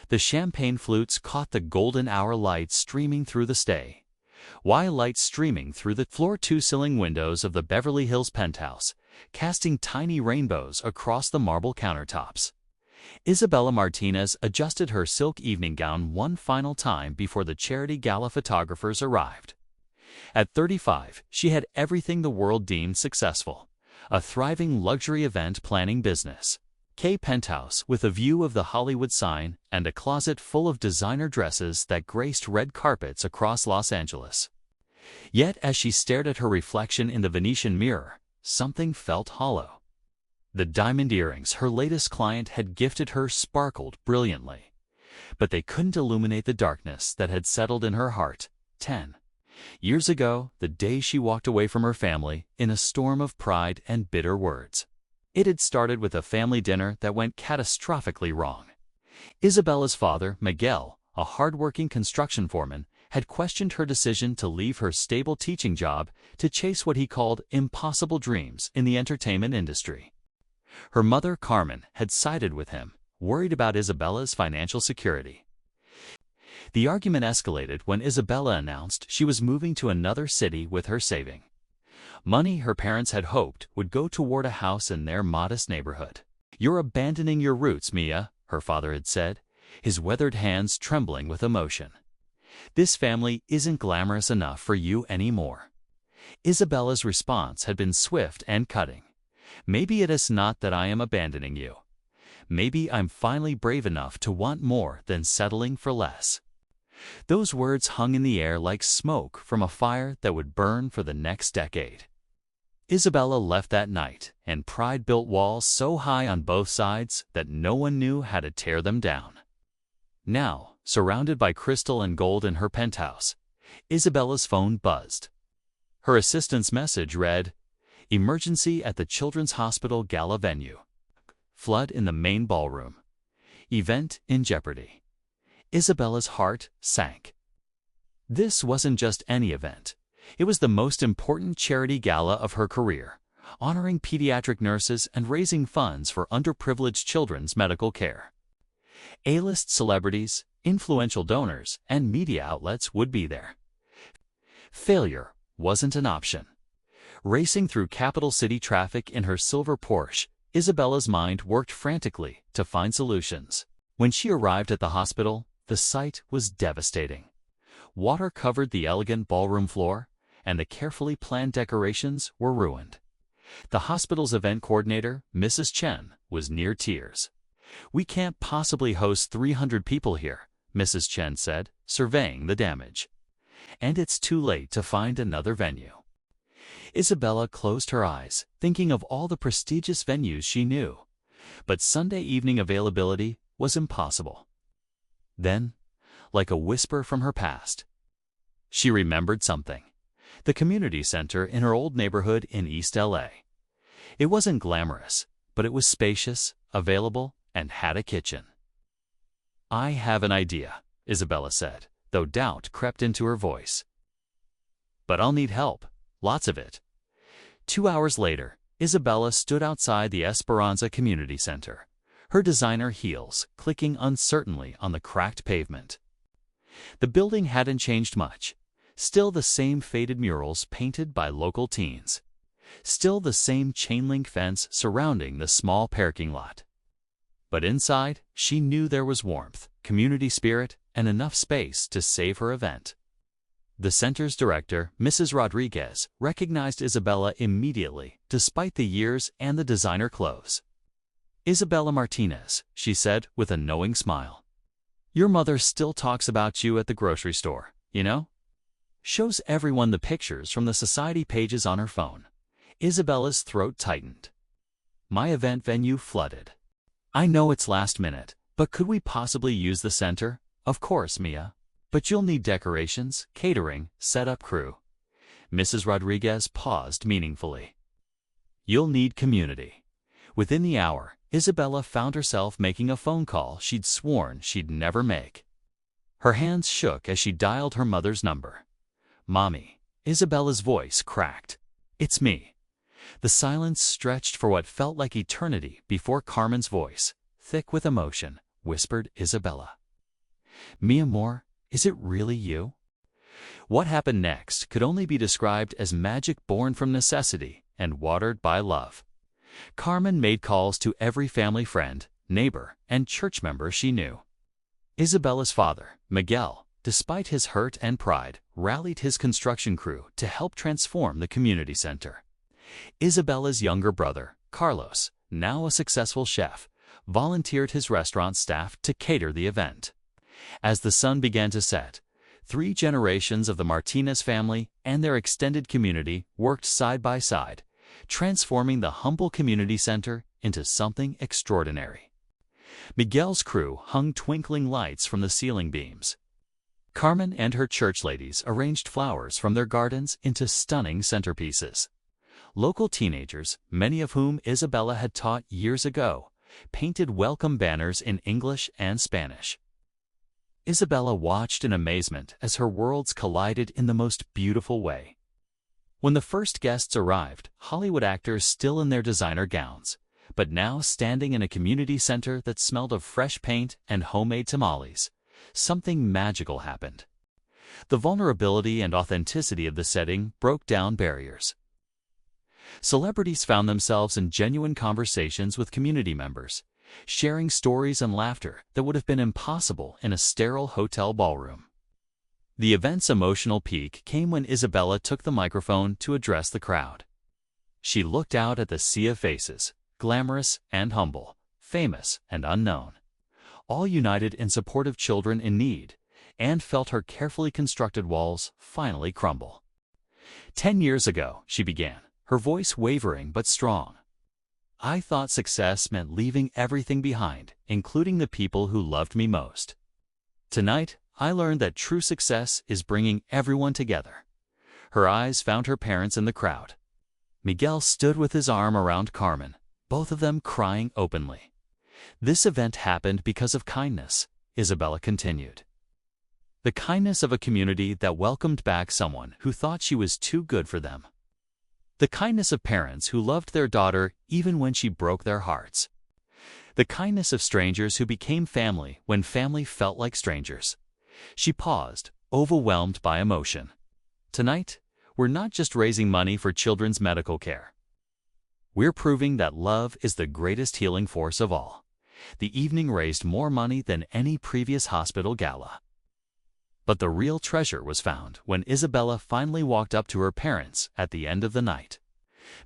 The champagne flutes caught the golden hour light streaming through the stay. Why light streaming through the floor-to-ceiling windows of the Beverly Hills penthouse, casting tiny rainbows across the marble countertops. Isabella Martinez adjusted her silk evening gown one final time before the charity gala photographers arrived. At 35, she had everything the world deemed successful: a thriving luxury event planning business, a penthouse with a view of the Hollywood sign, and a closet full of designer dresses that graced red carpets across Los Angeles. Yet as she stared at her reflection in the Venetian mirror, something felt hollow. The diamond earrings her latest client had gifted her sparkled brilliantly, but they couldn't illuminate the darkness that had settled in her heart 10 years ago, the day she walked away from her family in a storm of pride and bitter words. It had started with a family dinner that went catastrophically wrong. Isabella's father, Miguel, a hard-working construction foreman, had questioned her decision to leave her stable teaching job to chase what he called impossible dreams in the entertainment industry. Her mother, Carmen, had sided with him, worried about Isabella's financial security. The argument escalated when Isabella announced she was moving to another city with her saving money her parents had hoped would go toward a house in their modest neighborhood. "You're abandoning your roots, Mia," her father had said, his weathered hands trembling with emotion. "This family isn't glamorous enough for you anymore." Isabella's response had been swift and cutting. "Maybe it is not that I am abandoning you. Maybe I'm finally brave enough to want more than settling for less." Those words hung in the air like smoke from a fire that would burn for the next decade. Isabella left that night, and pride built walls so high on both sides that no one knew how to tear them down. Now, surrounded by crystal and gold in her penthouse, Isabella's phone buzzed. Her assistant's message read, "Emergency at the Children's Hospital Gala venue. Flood in the main ballroom. Event in jeopardy." Isabella's heart sank. This wasn't just any event. It was the most important charity gala of her career, honoring pediatric nurses and raising funds for underprivileged children's medical care. A-list celebrities, influential donors, and media outlets would be there. Failure wasn't an option. Racing through capital city traffic in her silver Porsche, Isabella's mind worked frantically to find solutions. When she arrived at the hospital, the sight was devastating. Water covered the elegant ballroom floor, and the carefully planned decorations were ruined. The hospital's event coordinator, Mrs. Chen, was near tears. "We can't possibly host 300 people here," Mrs. Chen said, surveying the damage. "And it's too late to find another venue." Isabella closed her eyes, thinking of all the prestigious venues she knew. But Sunday evening availability was impossible. Then, like a whisper from her past, she remembered something: the community center in her old neighborhood in East LA. It wasn't glamorous, but it was spacious, available, and had a kitchen. "I have an idea," Isabella said, though doubt crept into her voice. "But I'll need help, lots of it." 2 hours later, Isabella stood outside the Esperanza Community Center, her designer heels clicking uncertainly on the cracked pavement. The building hadn't changed much. Still the same faded murals painted by local teens. Still the same chain-link fence surrounding the small parking lot. But inside, she knew there was warmth, community spirit, and enough space to save her event. The center's director, Mrs. Rodriguez, recognized Isabella immediately, despite the years and the designer clothes. "Isabella Martinez," she said with a knowing smile. "Your mother still talks about you at the grocery store, you know? Shows everyone the pictures from the society pages on her phone." Isabella's throat tightened. "My event venue flooded. I know it's last minute, but could we possibly use the center?" "Of course, Mia. But you'll need decorations, catering, setup crew." Mrs. Rodriguez paused meaningfully. "You'll need community." Within the hour, Isabella found herself making a phone call she'd sworn she'd never make. Her hands shook as she dialed her mother's number. "Mommy." Isabella's voice cracked. "It's me." The silence stretched for what felt like eternity before Carmen's voice, thick with emotion, whispered Isabella. "Mi amor, is it really you?" What happened next could only be described as magic born from necessity and watered by love. Carmen made calls to every family friend, neighbor, and church member she knew. Isabella's father, Miguel, despite his hurt and pride, rallied his construction crew to help transform the community center. Isabella's younger brother, Carlos, now a successful chef, volunteered his restaurant staff to cater the event. As the sun began to set, 3 generations of the Martinez family and their extended community worked side by side, transforming the humble community center into something extraordinary. Miguel's crew hung twinkling lights from the ceiling beams. Carmen and her church ladies arranged flowers from their gardens into stunning centerpieces. Local teenagers, many of whom Isabella had taught years ago, painted welcome banners in English and Spanish. Isabella watched in amazement as her worlds collided in the most beautiful way. When the first guests arrived, Hollywood actors still in their designer gowns, but now standing in a community center that smelled of fresh paint and homemade tamales, something magical happened. The vulnerability and authenticity of the setting broke down barriers. Celebrities found themselves in genuine conversations with community members, sharing stories and laughter that would have been impossible in a sterile hotel ballroom. The event's emotional peak came when Isabella took the microphone to address the crowd. She looked out at the sea of faces, glamorous and humble, famous and unknown, all united in support of children in need, and felt her carefully constructed walls finally crumble. 10 years ago, she began, her voice wavering but strong. "I thought success meant leaving everything behind, including the people who loved me most. Tonight, I learned that true success is bringing everyone together." Her eyes found her parents in the crowd. Miguel stood with his arm around Carmen, both of them crying openly. "This event happened because of kindness," Isabella continued. "The kindness of a community that welcomed back someone who thought she was too good for them. The kindness of parents who loved their daughter even when she broke their hearts. The kindness of strangers who became family when family felt like strangers." She paused, overwhelmed by emotion. "Tonight, we're not just raising money for children's medical care. We're proving that love is the greatest healing force of all." The evening raised more money than any previous hospital gala. But the real treasure was found when Isabella finally walked up to her parents at the end of the night.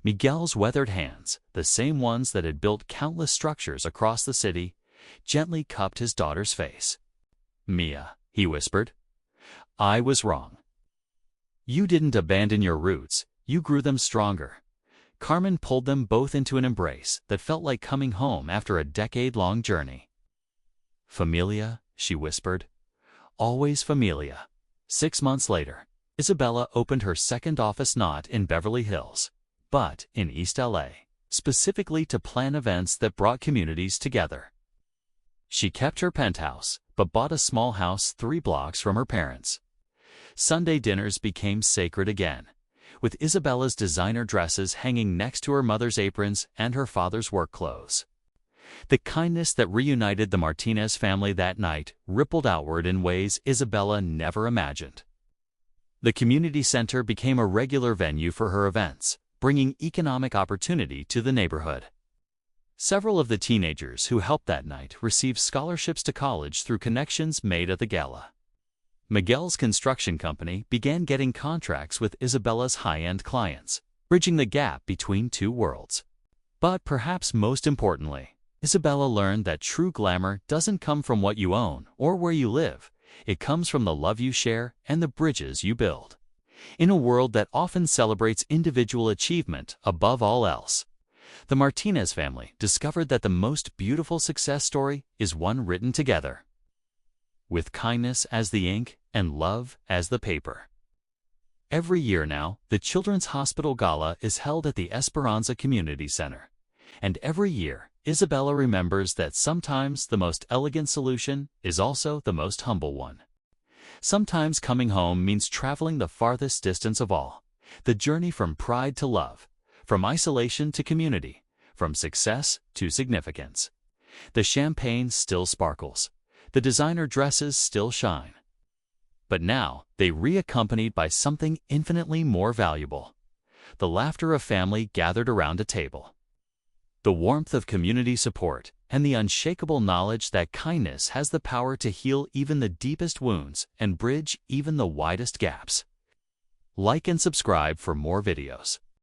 Miguel's weathered hands, the same ones that had built countless structures across the city, gently cupped his daughter's face. "Mia," he whispered, "I was wrong. You didn't abandon your roots, you grew them stronger." Carmen pulled them both into an embrace that felt like coming home after a decade-long journey. "Familia," she whispered. "Always familia." 6 months later, Isabella opened her second office not in Beverly Hills, but in East LA, specifically to plan events that brought communities together. She kept her penthouse, but bought a small house 3 blocks from her parents. Sunday dinners became sacred again, with Isabella's designer dresses hanging next to her mother's aprons and her father's work clothes. The kindness that reunited the Martinez family that night rippled outward in ways Isabella never imagined. The community center became a regular venue for her events, bringing economic opportunity to the neighborhood. Several of the teenagers who helped that night received scholarships to college through connections made at the gala. Miguel's construction company began getting contracts with Isabella's high-end clients, bridging the gap between 2 worlds. But perhaps most importantly, Isabella learned that true glamour doesn't come from what you own or where you live. It comes from the love you share and the bridges you build. In a world that often celebrates individual achievement above all else, the Martinez family discovered that the most beautiful success story is one written together, with kindness as the ink and love as the paper. Every year now, the Children's Hospital Gala is held at the Esperanza Community Center. And every year, Isabella remembers that sometimes the most elegant solution is also the most humble one. Sometimes coming home means traveling the farthest distance of all, the journey from pride to love, from isolation to community, from success to significance. The champagne still sparkles. The designer dresses still shine. But now, they re-accompanied by something infinitely more valuable: the laughter of family gathered around a table, the warmth of community support, and the unshakable knowledge that kindness has the power to heal even the deepest wounds and bridge even the widest gaps. Like and subscribe for more videos.